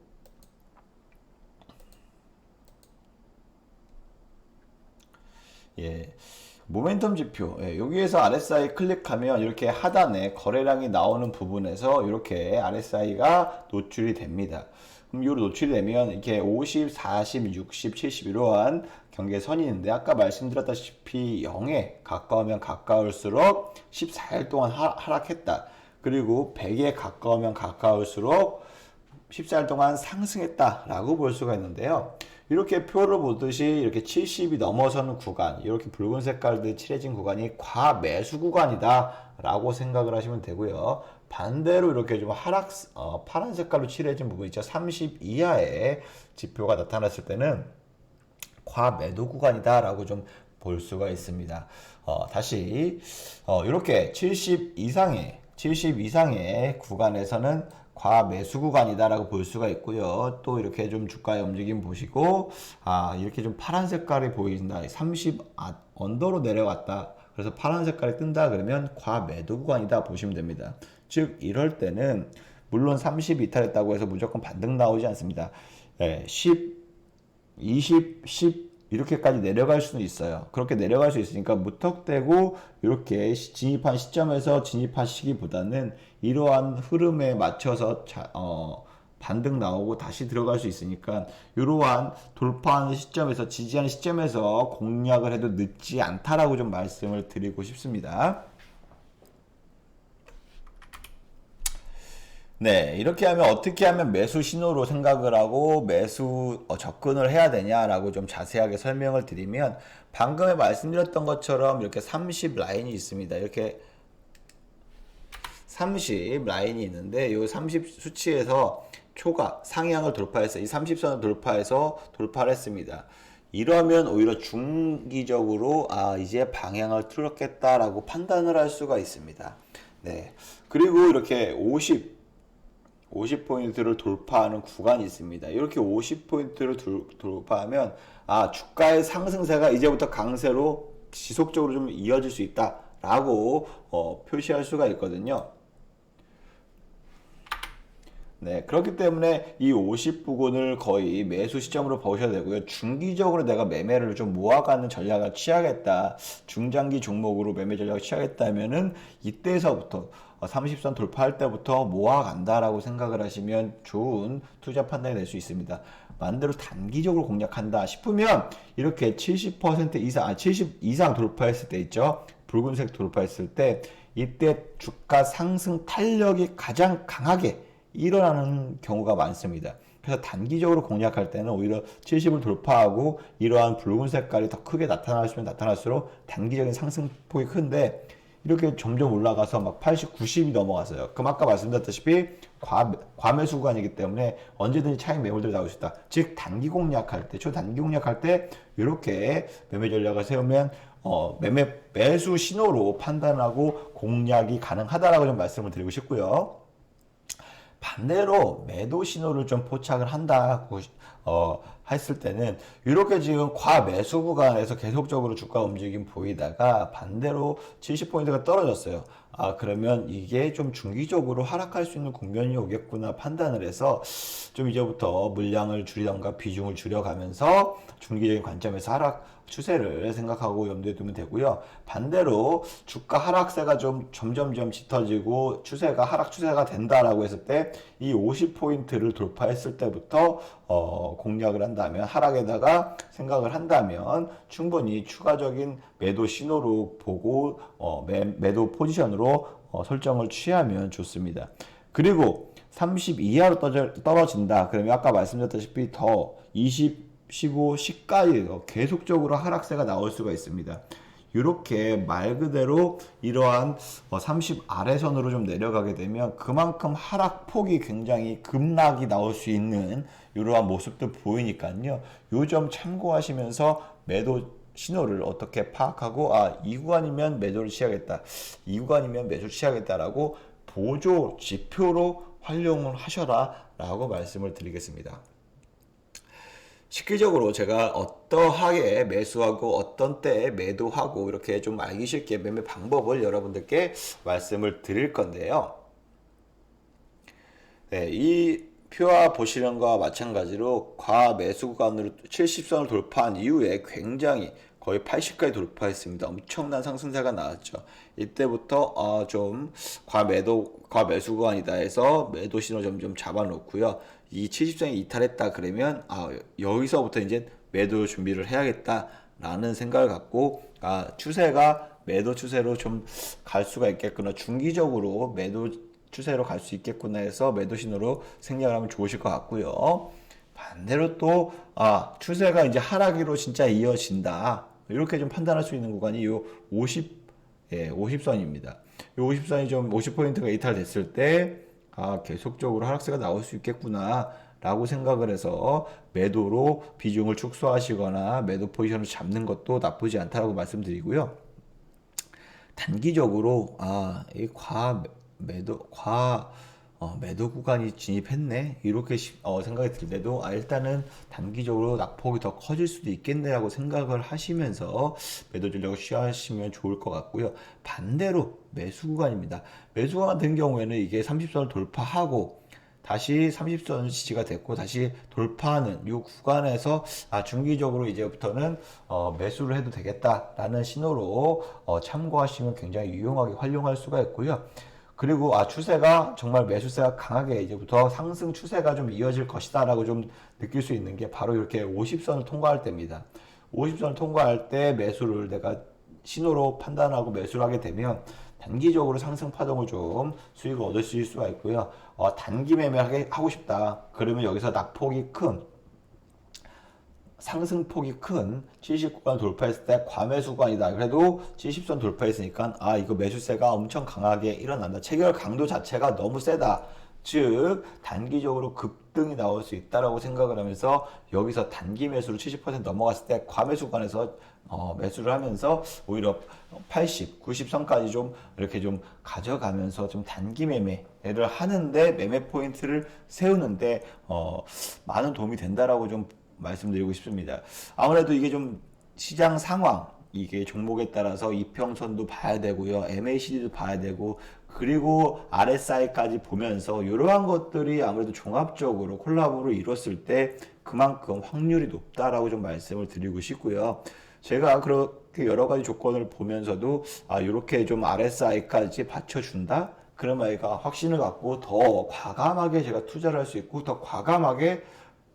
모멘텀 지표 여기에서 RSI 클릭하면 이렇게 하단에 거래량이 나오는 부분에서 이렇게 RSI가 노출이 됩니다. 그럼 요 노출이 되면 이렇게 50, 40, 60, 70 이러한 경계선이 있는데 아까 말씀드렸다시피 0에 가까우면 가까울수록 14일 동안 하락했다. 그리고 100에 가까우면 가까울수록 14일 동안 상승했다라고 볼 수가 있는데요. 이렇게 표를 보듯이 이렇게 70이 넘어서는 구간, 이렇게 붉은 색깔들 칠해진 구간이 과매수 구간이다라고 생각을 하시면 되고요. 반대로 이렇게 좀 파란 색깔로 칠해진 부분 있죠. 30 이하의 지표가 나타났을 때는 과매도 구간이다라고 좀 볼 수가 있습니다. 다시 이렇게 70 이상의 구간에서는 과매수 구간이다라고 볼 수가 있고요. 또 이렇게 좀 주가의 움직임 보시고 이렇게 좀 파란 색깔이 보인다. 30 언더로 내려갔다. 그래서 파란 색깔이 뜬다 그러면 과매도 구간이다 보시면 됩니다. 즉 이럴 때는 물론 30 이탈했다고 해서 무조건 반등 나오지 않습니다. 10, 20, 10 이렇게까지 내려갈 수는 있어요. 그렇게 내려갈 수 있으니까 무턱대고 이렇게 진입한 시점에서 진입하시기보다는 이러한 흐름에 맞춰서 반등 나오고 다시 들어갈 수 있으니까 이러한 돌파하는 시점에서 지지하는 시점에서 공략을 해도 늦지 않다라고 좀 말씀을 드리고 싶습니다. 네, 이렇게 하면 어떻게 하면 매수 신호로 생각을 하고 매수 접근을 해야 되냐라고 좀 자세하게 설명을 드리면 방금에 말씀드렸던 것처럼 이렇게 30 라인이 있습니다. 이렇게 30 라인이 있는데 이 30 수치에서 초과 상향을 돌파해서 이 30선을 돌파해서 돌파를 했습니다. 이러면 오히려 중기적으로 이제 방향을 틀었겠다라고 판단을 할 수가 있습니다. 네, 그리고 이렇게 50포인트를 돌파하는 구간이 있습니다. 이렇게 50포인트를 돌파하면 주가의 상승세가 이제부터 강세로 지속적으로 좀 이어질 수 있다라고 표시할 수가 있거든요. 네, 그렇기 때문에 이 50 부근을 거의 매수 시점으로 보셔야 되고요. 중기적으로 내가 매매를 좀 모아가는 전략을 취하겠다. 중장기 종목으로 매매 전략을 취하겠다면은 이때서부터 30선 돌파할 때부터 모아간다라고 생각을 하시면 좋은 투자 판단이 될 수 있습니다. 반대로 단기적으로 공략한다 싶으면 이렇게 70% 이상, 70 이상 돌파했을 때 있죠. 붉은색 돌파했을 때 이때 주가 상승 탄력이 가장 강하게 일어나는 경우가 많습니다. 그래서 단기적으로 공략할 때는 오히려 70을 돌파하고 이러한 붉은 색깔이 더 크게 나타나시면 나타날수록 단기적인 상승폭이 큰데 이렇게 점점 올라가서 막 80, 90이 넘어갔어요. 그럼 아까 말씀드렸다시피 과매수 구간이기 때문에 언제든지 차익 매물들이 나올 수 있다. 즉 단기 공략할 때, 초단기 공략할 때 이렇게 매매 전략을 세우면 매수 신호로 판단하고 공략이 가능하다라고 좀 말씀을 드리고 싶고요. 반대로 매도 신호를 좀 포착을 한다고 했을 때는 이렇게 지금 과매수 구간에서 계속적으로 주가 움직임 보이다가 반대로 70포인트가 떨어졌어요. 그러면 이게 좀 중기적으로 하락할 수 있는 국면이 오겠구나 판단을 해서 좀 이제부터 물량을 줄이던가 비중을 줄여가면서 중기적인 관점에서 하락 추세를 생각하고 염두에 두면 되고요. 반대로 주가 하락세가 좀 점점점 짙어지고 하락 추세가 된다라고 했을 때 이 50포인트를 돌파했을 때부터 공략을 한다면 하락에다가 생각을 한다면 충분히 추가적인 매도 신호로 보고 매도 포지션으로 설정을 취하면 좋습니다. 그리고 30 이하로 떨어진다. 그러면 아까 말씀드렸다시피 더 20 15, 10까지 계속적으로 하락세가 나올 수가 있습니다. 이렇게 말 그대로 이러한 30 아래선으로 좀 내려가게 되면 그만큼 하락폭이 굉장히 급락이 나올 수 있는 이러한 모습도 보이니까요. 요 점 참고하시면서 매도 신호를 어떻게 파악하고 이 구간이면 매도를 취하겠다. 이 구간이면 매수를 취하겠다라고 보조 지표로 활용을 하셔라 라고 말씀을 드리겠습니다. 실질적으로 제가 어떠하게 매수하고 어떤 때에 매도하고 이렇게 좀 알기 쉽게 매매 방법을 여러분들께 말씀을 드릴 건데요. 네, 이 표와 보시는 것과 마찬가지로 과매수 구간으로 70선을 돌파한 이후에 굉장히 거의 80까지 돌파했습니다. 엄청난 상승세가 나왔죠. 이때부터 좀 과매수 구간이다 해서 매도 신호 점점 잡아놓고요. 이 70선이 이탈했다 그러면 여기서부터 이제 매도 준비를 해야겠다라는 생각을 갖고 추세가 매도 추세로 좀 갈 수가 있겠구나. 중기적으로 매도 추세로 갈 수 있겠구나 해서 매도 신호로 생략을 하면 좋으실 것 같고요. 반대로 또 추세가 이제 하락으로 진짜 이어진다. 이렇게 좀 판단할 수 있는 구간이 요 50, 50선입니다. 요 50선이 좀 50포인트가 이탈됐을 때 계속적으로 하락세가 나올 수 있겠구나 라고 생각을 해서 매도로 비중을 축소하시거나 매도 포지션을 잡는 것도 나쁘지 않다고 말씀드리고요. 단기적으로 이 매도 구간이 진입했네 이렇게 생각이 들 때도 일단은 단기적으로 낙폭이 더 커질 수도 있겠네라고 생각을 하시면서 매도 전략을 취하시면 좋을 것 같고요. 반대로 매수 구간입니다. 매수 구간 같은 경우에는 이게 30선을 돌파하고 다시 30선 지지가 됐고 다시 돌파하는 이 구간에서 중기적으로 이제부터는 매수를 해도 되겠다라는 신호로 참고하시면 굉장히 유용하게 활용할 수가 있고요. 그리고 추세가 정말 매수세가 강하게 이제부터 상승 추세가 좀 이어질 것이다라고 좀 느낄 수 있는 게 바로 이렇게 50선을 통과할 때입니다. 50선을 통과할 때 매수를 내가 신호로 판단하고 매수를 하게 되면 단기적으로 상승 파동을 좀 수익을 얻으실 수가 있고요. 단기 매매하게 하고 싶다. 그러면 여기서 낙폭이 큰 상승폭이 큰 70구간 돌파했을 때 과매수 구간이다. 그래도 70선 돌파했으니까 이거 매수세가 엄청 강하게 일어난다. 체결 강도 자체가 너무 세다. 즉 단기적으로 급등이 나올 수 있다라고 생각을 하면서 여기서 단기 매수로 70% 넘어갔을 때 과매수 구간에서 매수를 하면서 오히려 80, 90선까지 좀 이렇게 좀 가져가면서 좀 단기 매매를 하는데 매매 포인트를 세우는데 많은 도움이 된다라고 좀 말씀드리고 싶습니다. 아무래도 이게 좀 시장 상황, 이게 종목에 따라서 이평선도 봐야 되고요. MACD도 봐야 되고, 그리고 RSI까지 보면서 이러한 것들이 아무래도 종합적으로 콜라보를 이뤘을 때 그만큼 확률이 높다라고 좀 말씀을 드리고 싶고요. 제가 그렇게 여러 가지 조건을 보면서도 이렇게 좀 RSI까지 받쳐준다? 그러면 아이가 확신을 갖고 더 과감하게 제가 투자를 할 수 있고 더 과감하게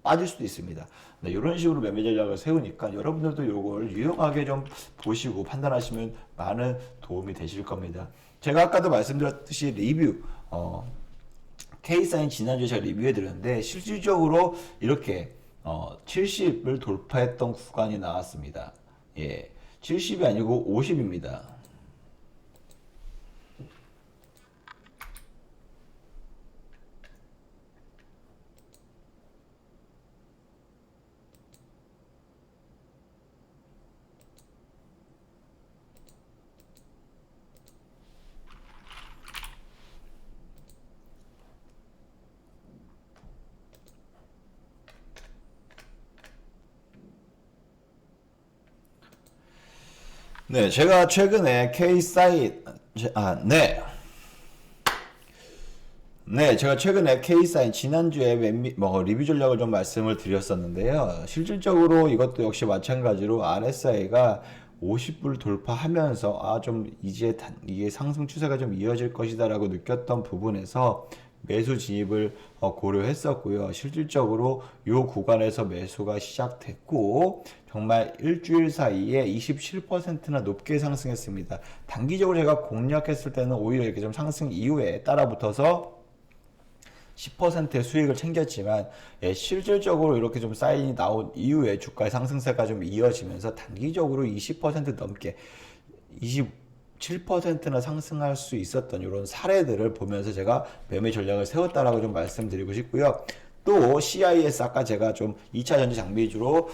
빠질 수도 있습니다. 이런 식으로 매매 전략을 세우니까 여러분들도 이걸 유용하게 좀 보시고 판단하시면 많은 도움이 되실 겁니다. 제가 아까도 말씀드렸듯이 리뷰, K사인 지난주에 제가 리뷰해 드렸는데 실질적으로 이렇게 70을 돌파했던 구간이 나왔습니다. 70이 아니고 50입니다. 네, 제가 최근에 제가 최근에 K사인 지난주에 리뷰 전략을 좀 말씀을 드렸었는데요. 실질적으로 이것도 역시 마찬가지로 RSI가 50불 돌파하면서 좀 이제 이게 상승 추세가 좀 이어질 것이다라고 느꼈던 부분에서 매수 진입을 고려했었고요. 실질적으로 이 구간에서 매수가 시작됐고 정말 일주일 사이에 27%나 높게 상승했습니다. 단기적으로 제가 공략했을 때는 오히려 이렇게 좀 상승 이후에 따라붙어서 10%의 수익을 챙겼지만 실질적으로 이렇게 좀 사인이 나온 이후에 주가의 상승세가 좀 이어지면서 단기적으로 20% 넘게 27%나 상승할 수 있었던 이런 사례들을 보면서 제가 매매 전략을 세웠다라고 좀 말씀드리고 싶고요. 또 CIS 아까 제가 좀 2차 전지 장비 위주로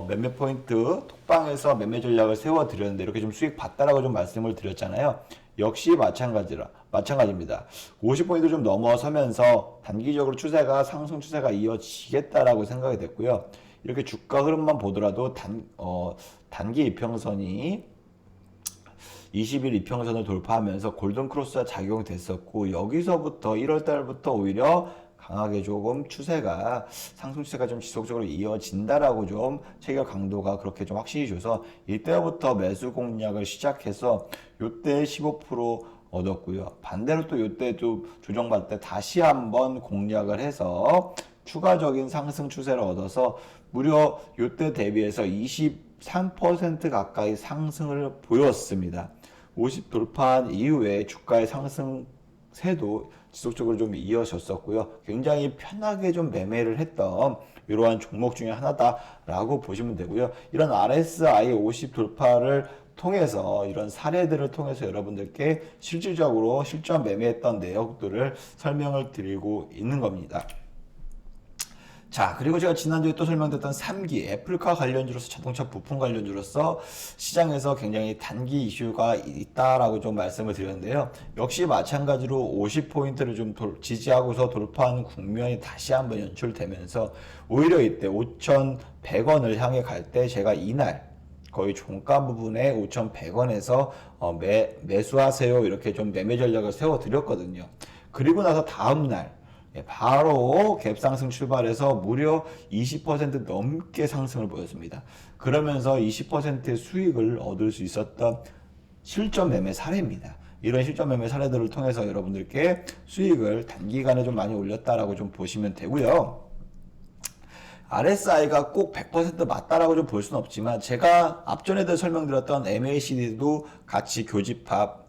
매매 포인트 톡방에서 매매 전략을 세워 드렸는데 이렇게 좀 수익 봤다라고 좀 말씀을 드렸잖아요. 역시 마찬가지입니다. 50포인트 좀 넘어서면서 단기적으로 상승 추세가 이어지겠다라고 생각이 됐고요. 이렇게 주가 흐름만 보더라도 단기 이평선이 20일 이평선을 돌파하면서 골든 크로스가 작용됐었고 여기서부터 1월 달부터 오히려 강하게 조금 상승 추세가 좀 지속적으로 이어진다라고 좀 체결 강도가 그렇게 좀 확신이 줘서 이때부터 매수 공략을 시작해서 요때 15% 얻었고요. 반대로 또 요때도 조정받을 때 다시 한번 공략을 해서 추가적인 상승 추세를 얻어서 무려 요때 대비해서 23% 가까이 상승을 보였습니다. 50 돌파한 이후에 주가의 상승세도 지속적으로 좀 이어졌었고요. 굉장히 편하게 좀 매매를 했던 이러한 종목 중에 하나다라고 보시면 되고요. 이런 RSI 50 돌파를 통해서 이런 사례들을 통해서 여러분들께 실질적으로 실전 매매했던 내역들을 설명을 드리고 있는 겁니다. 자, 그리고 제가 지난주에 또 설명드렸던 3기 애플카 관련주로서 자동차 부품 관련주로서 시장에서 굉장히 단기 이슈가 있다라고 좀 말씀을 드렸는데요. 역시 마찬가지로 50포인트를 좀 지지하고서 돌파하는 국면이 다시 한번 연출되면서 오히려 이때 5,100원을 향해 갈 때 제가 이날 거의 종가 부분에 5,100원에서 매수하세요 이렇게 좀 매매 전략을 세워 드렸거든요. 그리고 나서 다음날 바로 갭상승 출발해서 무려 20% 넘게 상승을 보였습니다. 그러면서 20%의 수익을 얻을 수 있었던 실전 매매 사례입니다. 이런 실전 매매 사례들을 통해서 여러분들께 수익을 단기간에 좀 많이 올렸다라고 좀 보시면 되고요. RSI가 꼭 100% 맞다라고 좀 볼 수는 없지만 제가 앞전에도 설명드렸던 MACD도 같이 교집합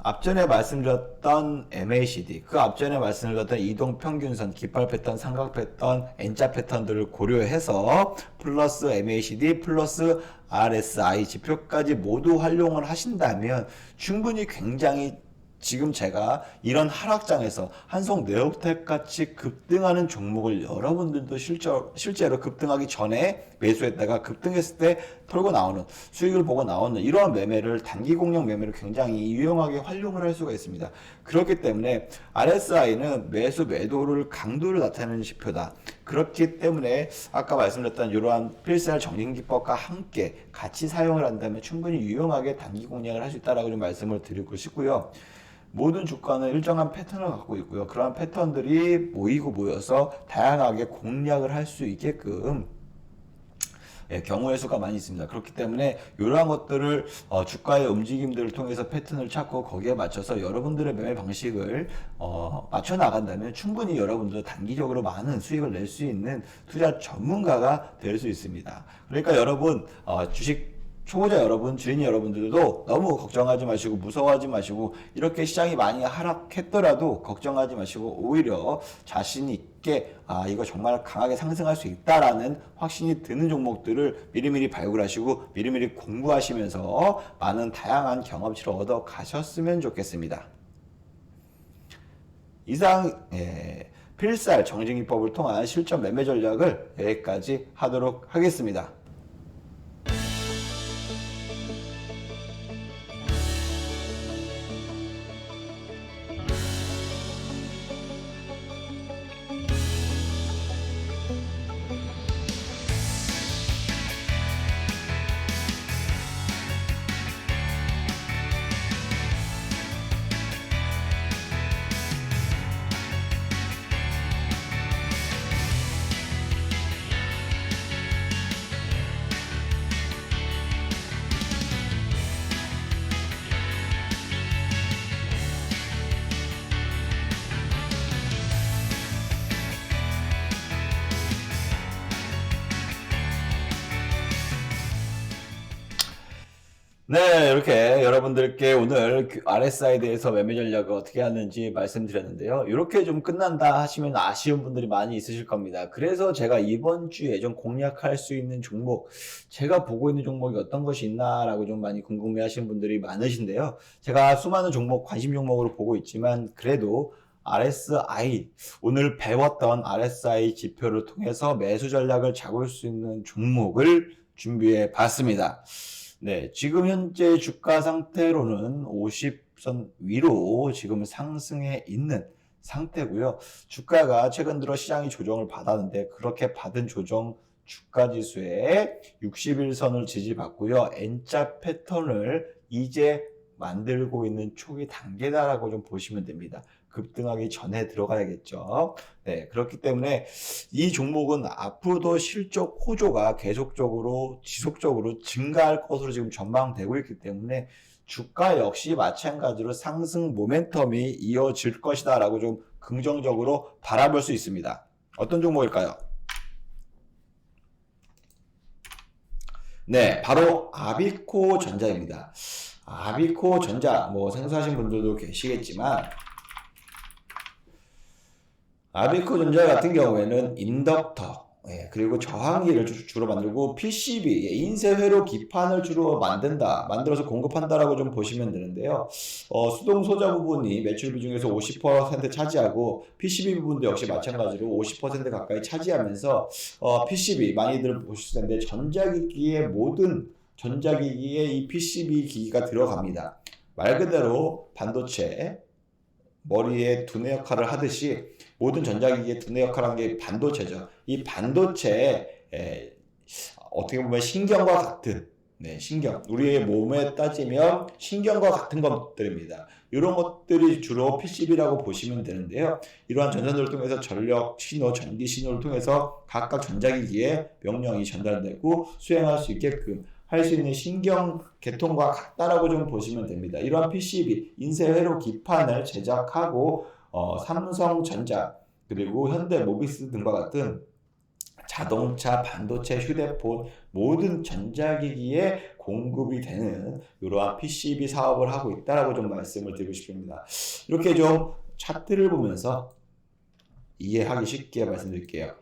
앞전에 말씀드렸던 MACD, 그 앞전에 말씀드렸던 이동평균선, 깃발 패턴, 삼각 패턴, N자 패턴들을 고려해서 플러스 MACD 플러스 RSI 지표까지 모두 활용을 하신다면 충분히 굉장히 지금 제가 이런 하락장에서 한성 네오텍 같이 급등하는 종목을 여러분들도 실제로 급등하기 전에 매수했다가 급등했을 때 털고 나오는 수익을 보고 나오는 이러한 매매를 단기 공략 매매를 굉장히 유용하게 활용을 할 수가 있습니다. 그렇기 때문에 RSI는 매수 매도를 강도를 나타내는 지표다. 그렇기 때문에 아까 말씀드렸던 이러한 필살 정진기법과 함께 같이 사용을 한다면 충분히 유용하게 단기 공략을 할 수 있다라고 좀 말씀을 드리고 싶고요. 모든 주가는 일정한 패턴을 갖고 있고요. 그러한 패턴들이 모이고 모여서 다양하게 공략을 할 수 있게끔 경우의 수가 많이 있습니다. 그렇기 때문에 이러한 것들을 주가의 움직임들을 통해서 패턴을 찾고 거기에 맞춰서 여러분들의 매매 방식을 맞춰 나간다면 충분히 여러분도 단기적으로 많은 수익을 낼 수 있는 투자 전문가가 될 수 있습니다. 그러니까 여러분 주식 초보자 여러분, 주인 여러분들도 너무 걱정하지 마시고 무서워하지 마시고 이렇게 시장이 많이 하락했더라도 걱정하지 마시고 오히려 자신 있게 이거 정말 강하게 상승할 수 있다라는 확신이 드는 종목들을 미리미리 발굴하시고 미리미리 공부하시면서 많은 다양한 경험치를 얻어 가셨으면 좋겠습니다. 이상 필살 정진기법을 통한 실전 매매 전략을 여기까지 하도록 하겠습니다. 네, 이렇게 여러분들께 오늘 RSI에 대해서 매매 전략을 어떻게 하는지 말씀드렸는데요. 이렇게 좀 끝난다 하시면 아쉬운 분들이 많이 있으실 겁니다. 그래서 제가 이번 주에 좀 공략할 수 있는 종목, 제가 보고 있는 종목이 어떤 것이 있나라고 좀 많이 궁금해 하시는 분들이 많으신데요. 제가 수많은 종목, 관심 종목으로 보고 있지만 그래도 RSI, 오늘 배웠던 RSI 지표를 통해서 매수 전략을 잡을 수 있는 종목을 준비해 봤습니다. 네, 지금 현재 주가 상태로는 50선 위로 지금 상승해 있는 상태고요. 주가가 최근 들어 시장이 조정을 받았는데 그렇게 받은 조정 주가 지수에 61선을 지지받고요. N자 패턴을 이제 만들고 있는 초기 단계다라고 좀 보시면 됩니다. 급등하기 전에 들어가야겠죠. 네, 그렇기 때문에 이 종목은 앞으로도 실적 호조가 계속적으로 지속적으로 증가할 것으로 지금 전망되고 있기 때문에 주가 역시 마찬가지로 상승 모멘텀이 이어질 것이다 라고 좀 긍정적으로 바라볼 수 있습니다. 어떤 종목일까요? 네, 바로 아비코 전자입니다. 아비코 전자 뭐 생소하신 분들도 계시겠지만 아비코 전자 같은 경우에는 인덕터 그리고 저항기를 주로 만들고 PCB 인쇄 회로 기판을 주로 만들어서 공급한다라고 좀 보시면 되는데요. 수동 소자 부분이 매출 비중에서 50% 차지하고 PCB 부분도 역시 마찬가지로 50% 가까이 차지하면서 PCB 많이들 보실 텐데 전자기기에 이 PCB 기기가 들어갑니다. 말 그대로 반도체 머리에 두뇌 역할을 하듯이 모든 전자기기의 두뇌 역할을 하는 게 반도체죠. 이 반도체에 어떻게 보면 신경과 같은 신경 우리의 몸에 따지면 신경과 같은 것들입니다. 이런 것들이 주로 PCB라고 보시면 되는데요. 이러한 전선들을 통해서 전력 신호, 전기 신호를 통해서 각각 전자기기에 명령이 전달되고 수행할 수 있게끔 할 수 있는 신경 계통과 같다라고 좀 보시면 됩니다. 이러한 PCB, 인쇄 회로 기판을 제작하고 삼성전자 그리고 현대모비스 등과 같은 자동차, 반도체, 휴대폰 모든 전자기기에 공급이 되는 이러한 PCB 사업을 하고 있다라고 좀 말씀을 드리고 싶습니다. 이렇게 좀 차트를 보면서 이해하기 쉽게 말씀드릴게요.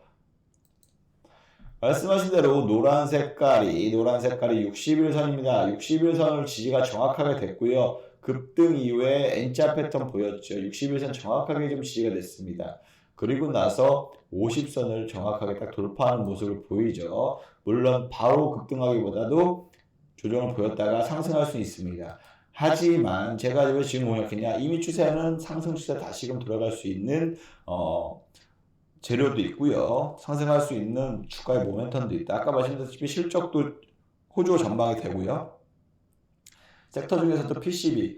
말씀하신 대로 노란 색깔이 60일선입니다. 60일선을 지지가 정확하게 됐고요. 급등 이후에 N자 패턴 보였죠. 60일선 정확하게 좀 지지가 됐습니다. 그리고 나서 50선을 정확하게 딱 돌파하는 모습을 보이죠. 물론 바로 급등하기보다도 조정을 보였다가 상승할 수 있습니다. 하지만 제가 왜 지금 공략했냐, 이미 추세는 상승 추세 다시금 돌아갈 수 있는 재료도 있고요. 상승할 수 있는 주가의 모멘텀도 있다. 아까 말씀드렸다시피 실적도 호조 전망이 되고요. 섹터 중에서도 PCB,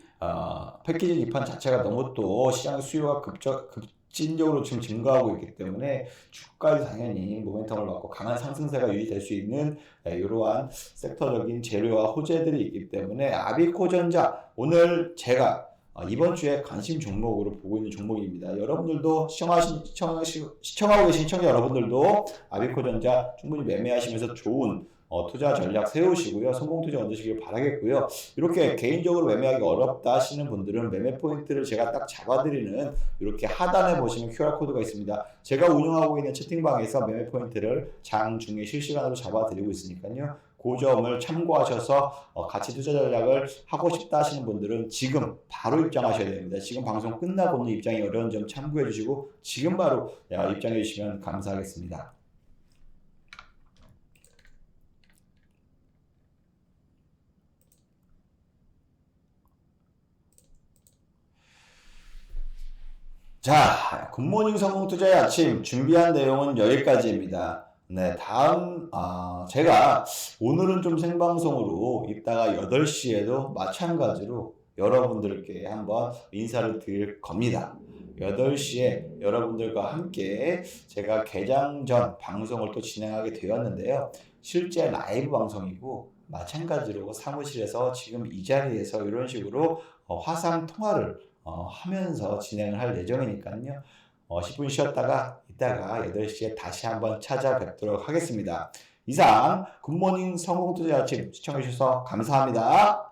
패키징 기판 자체가 너무 또 시장 수요가 급진적으로 지금 증가하고 있기 때문에 주가도 당연히 모멘텀을 받고 강한 상승세가 유지될 수 있는 이러한 섹터적인 재료와 호재들이 있기 때문에 아비코전자 오늘 제가 이번 주에 관심 종목으로 보고 있는 종목입니다. 여러분들도 시청하고 계신 시청자 여러분들도 아비코전자 충분히 매매하시면서 좋은 투자 전략 세우시고요. 성공 투자 얻으시길 바라겠고요. 이렇게 개인적으로 매매하기 어렵다 하시는 분들은 매매 포인트를 제가 딱 잡아드리는 이렇게 하단에 보시면 QR코드가 있습니다. 제가 운영하고 있는 채팅방에서 매매 포인트를 장 중에 실시간으로 잡아드리고 있으니까요. 그 점을 참고하셔서 가치 투자 전략을 하고 싶다 하시는 분들은 지금 바로 입장하셔야 됩니다. 지금 방송 끝나고는 입장이 어려운 점 참고해 주시고 지금 바로 입장해 주시면 감사하겠습니다. 자, 굿모닝 성공투자의 아침 준비한 내용은 여기까지입니다. 네, 다음 제가 오늘은 좀 생방송으로 이따가 8시에도 마찬가지로 여러분들께 한번 인사를 드릴 겁니다. 8시에 여러분들과 함께 제가 개장 전 방송을 또 진행하게 되었는데요. 실제 라이브 방송이고 마찬가지로 사무실에서 지금 이 자리에서 이런 식으로 화상 통화를 하면서 진행을 할 예정이니까요. 10분 쉬었다가 이따가 8시에 다시 한번 찾아뵙도록 하겠습니다. 이상 굿모닝 성공투자 아침 시청해주셔서 감사합니다.